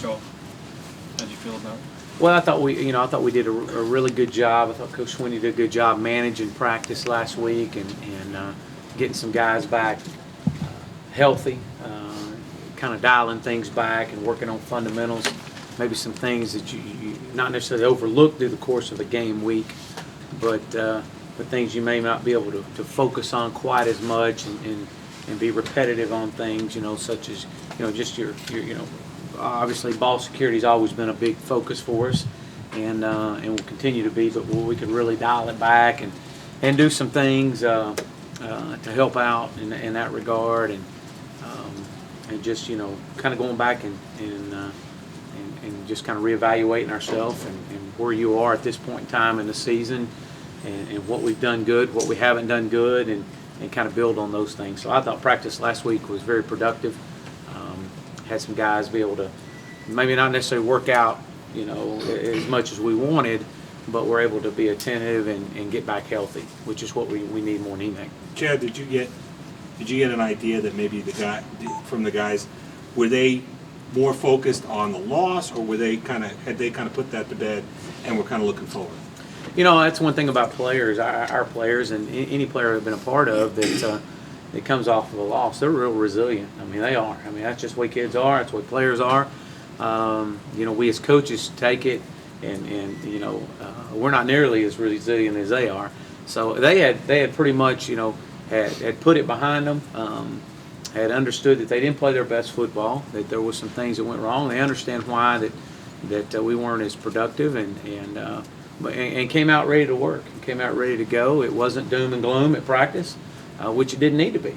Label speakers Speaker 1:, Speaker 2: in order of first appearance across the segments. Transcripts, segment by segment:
Speaker 1: felt? How'd you feel about it?
Speaker 2: Well, I thought we did a really good job. I thought Coach Sweeney did a good job managing practice last week and getting some guys back healthy, kind of dialing things back and working on fundamentals, maybe some things that you not necessarily overlooked through the course of the game week, but things you may not be able to focus on quite as much and be repetitive on things, such as, just your obviously ball security has always been a big focus for us and will continue to be, but we could really dial it back and do some things to help out in that regard and just, kind of going back and just kind of reevaluating ourselves and where you are at this point in time in the season and what we've done good, what we haven't done good, and kind of build on those things. So I thought practice last week was very productive. Had some guys be able to maybe not necessarily work out, as much as we wanted, but we're able to be attentive and get back healthy, which is what we need more than anything.
Speaker 3: Chad, did you get an idea that maybe from the guys, were they more focused on the loss, or had they kind of put that to bed and were kind of looking forward?
Speaker 2: That's one thing about players, our players, and any player I've been a part of that comes off of a loss. They're real resilient. I mean, they are. I mean, that's just the way kids are. That's the way players are. We as coaches take it, and we're not nearly as resilient as they are. So they had pretty much, had put it behind them. Had understood that they didn't play their best football. That there was some things that went wrong. They understand why that we weren't as productive and came out ready to work. Came out ready to go. It wasn't doom and gloom at practice, which it didn't need to be.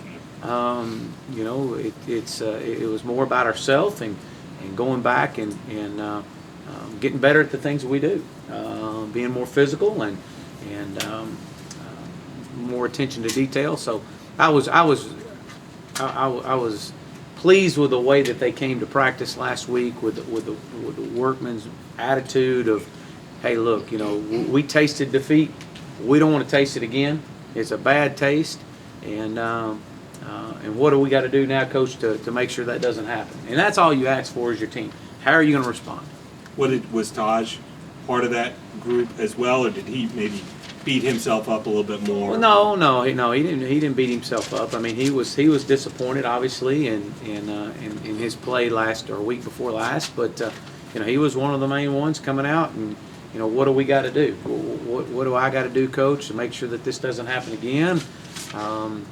Speaker 2: It was more about ourselves and going back and getting better at the things that we do, being more physical and more attention to detail. So I was pleased with the way that they came to practice last week with the workman's attitude of, hey, look, we tasted defeat. We don't want to taste it again. It's a bad taste, and what do we got to do now, Coach, to make sure that doesn't happen? And that's all you ask for as your team. How are you going to respond?
Speaker 3: Was Taj part of that group as well, or did he maybe beat himself up a little bit more?
Speaker 2: Well, no, he didn't beat himself up. I mean, he was disappointed, obviously, in his play week before last, but he was one of the main ones coming out and. What do we got to do? What do I got to do, Coach, to make sure that this doesn't happen again? And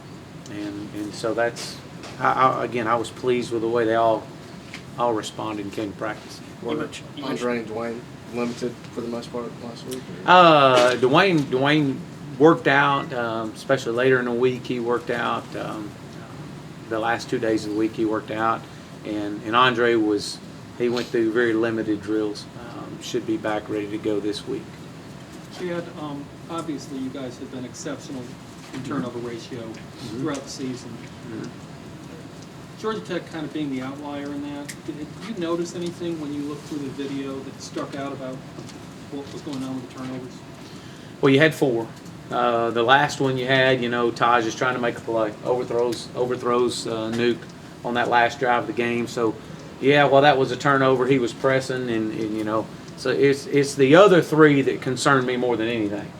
Speaker 2: so that's, I was pleased with the way they all responded and came to practice.
Speaker 4: Were Andre and Dwayne limited for the most part last week?
Speaker 2: Dwayne worked out, especially later in the week. He worked out. The last 2 days of the week he worked out, and Andre he went through very limited drills. Should be back ready to go this week.
Speaker 1: Chad, obviously you guys have been exceptional in turnover ratio throughout the season. Georgia Tech kind of being the outlier in that. Did you notice anything when you looked through the video that struck out about what was going on with the turnovers?
Speaker 2: Well, you had 4. The last one you had, Taj is trying to make a play, overthrows Nuke on that last drive of the game. So, yeah, well, that was a turnover. He was pressing, and so it's the other 3 that concerned me more than anything.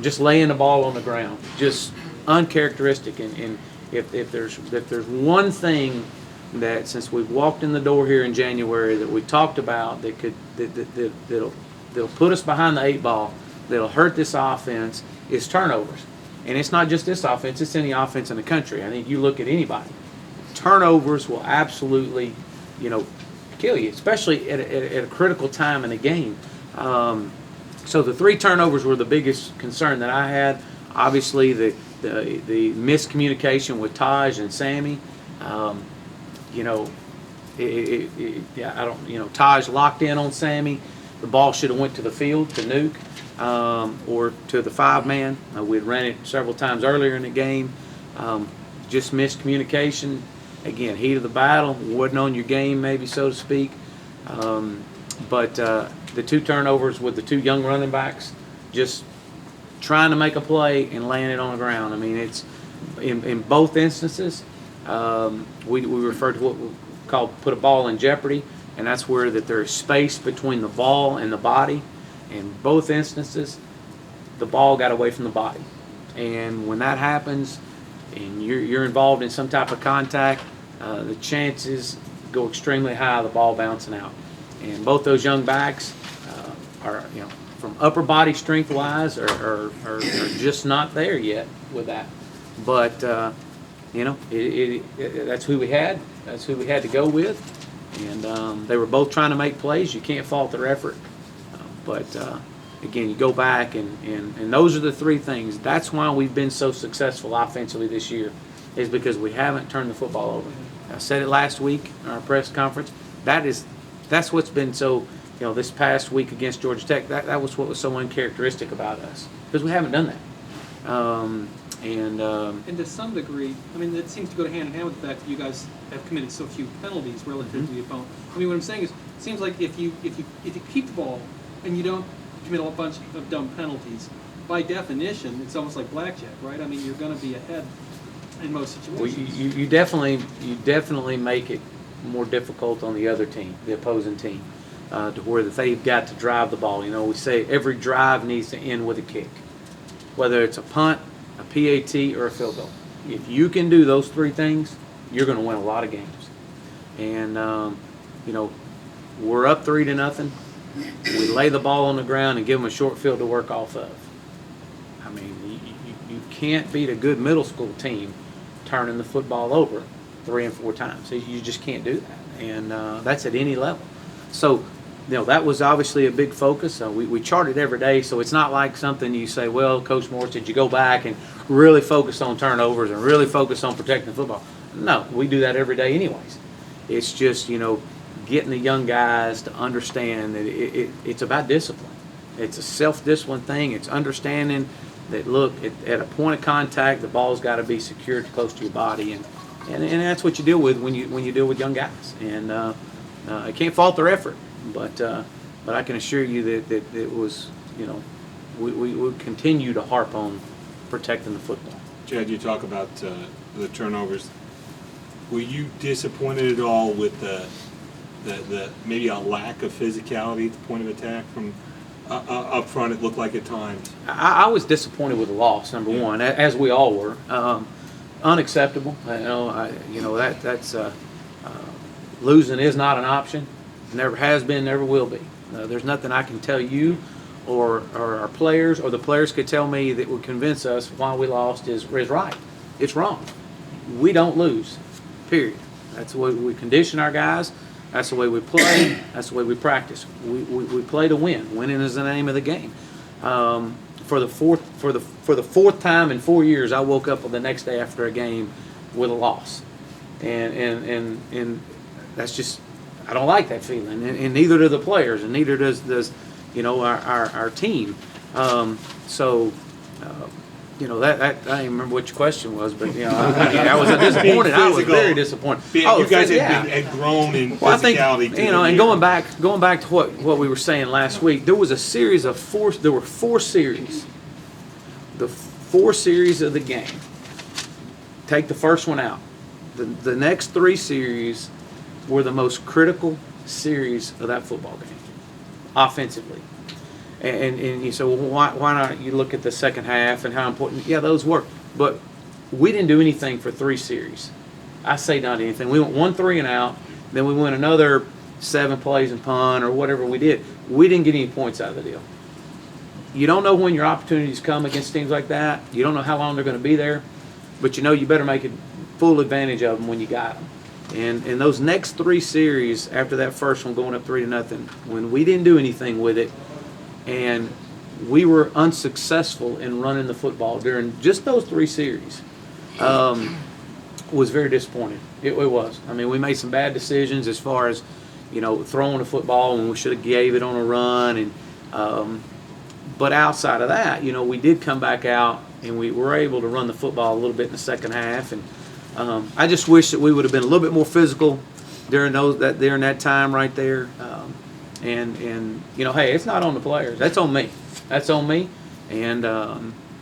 Speaker 2: Just laying the ball on the ground, just uncharacteristic. And if there's one thing that since we've walked in the door here in January that we talked about that'll put us behind the 8 ball, that'll hurt this offense, is turnovers. And it's not just this offense; it's any offense in the country. I think you look at anybody. Turnovers will absolutely, kill you, especially at a critical time in a game. So the 3 turnovers were the biggest concern that I had. Obviously, the miscommunication with Taj and Sammy. Taj locked in on Sammy. The ball should have went to the field to Nuke or to the 5-man. We'd ran it several times earlier in the game. Just miscommunication. Again, heat of the battle, wasn't on your game, maybe, so to speak. But the 2 turnovers with the 2 young running backs, just trying to make a play and laying it on the ground. I mean, it's in both instances. We refer to called put a ball in jeopardy, and that's where that there is space between the ball and the body. In both instances, the ball got away from the body. And when that happens and you're involved in some type of contact, the chances go extremely high of the ball bouncing out. And both those young backs are, from upper body strength wise, are just not there yet with that. But, that's who we had. That's who we had to go with. And they were both trying to make plays. You can't fault their effort. But again, you go back and those are the three things. That's why we've been so successful offensively this year, is because we haven't turned the football over. I said it last week in our press conference. That's what's been so, this past week against Georgia Tech, that was what was so uncharacteristic about us, because we haven't done that. And
Speaker 1: to some degree, I mean, that seems to go hand in hand with the fact that you guys have committed so few penalties relative to the opponent. I mean, what I'm saying is, it seems like if you keep the ball and you don't commit a bunch of dumb penalties, by definition, it's almost like blackjack, right? I mean, you're going to be ahead in most situations.
Speaker 2: well, you definitely make it more difficult on the other team, the opposing team, to where that they've got to drive the ball. We say every drive needs to end with a kick, whether it's a punt, a PAT, or a field goal. If you can do those three things, you're going to win a lot of games. And we're up 3-0. We lay the ball on the ground and give them a short field to work off of. I mean, you can't beat a good middle school team turning the football over 3 and 4 times. You just can't do that, and that's at any level. So, that was obviously a big focus. We chart it every day, so it's not like something you say, well, Coach Morris, did you go back and really focus on turnovers and really focus on protecting the football? No, we do that every day anyways. It's just, getting the young guys to understand that it's about discipline. It's a self-discipline thing. It's understanding that, look, at a point of contact, the ball's got to be secured close to your body, and that's what you deal with when you deal with young guys. And I can't fault their effort, but I can assure you that it was, we continue to harp on protecting the football.
Speaker 3: Chad, you talk about the turnovers. Were you disappointed at all with the maybe a lack of physicality at the point of attack from up front? It looked like at times.
Speaker 2: I was disappointed with the loss, number one, as we all were. Unacceptable. That's losing is not an option. Never has been, never will be. There's nothing I can tell you or our players or the players could tell me that would convince us why we lost is right. It's wrong. We don't lose, period. That's the way we condition our guys. That's the way we play. That's the way we practice. We play to win. Winning is the name of the game. For the fourth time in 4 years, I woke up the next day after a game with a loss, and that's just, I don't like that feeling, and neither do the players, and neither does our team. That I don't even remember what your question was, but I was disappointed. I was very disappointed.
Speaker 3: You guys had grown in physicality.
Speaker 2: And going back to what we were saying last week, there was a series of there were 4 series. The 4 series of the game. Take the first one out. The next 3 series were the most critical series of that football game, offensively. And you say, well, why not you look at the second half and how important? Yeah, those were. But we didn't do anything for 3 series. I say not anything. We went 1 3 and out. Then we went another 7 plays and punt or whatever we did. We didn't get any points out of the deal. You don't know when your opportunities come against teams like that. You don't know how long they're going to be there. But you better make full advantage of them when you got them. And in those next 3 series, after that first one going up 3-0, when we didn't do anything with it, and we were unsuccessful in running the football during just those 3 series, was very disappointing. It was. I mean, we made some bad decisions as far as, throwing the football when we should have gave it on a run. And but outside of that, we did come back out and we were able to run the football a little bit in the second half. And I just wish that we would have been a little bit more physical during that time right there. And hey, it's not on the players. That's on me. That's on me. And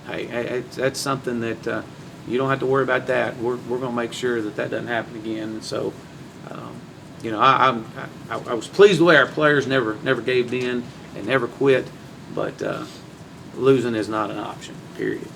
Speaker 2: hey, that's something that you don't have to worry about that. We're going to make sure that doesn't happen again. And so, you know, I was pleased the way our players never gave in and never quit, but losing is not an option, period.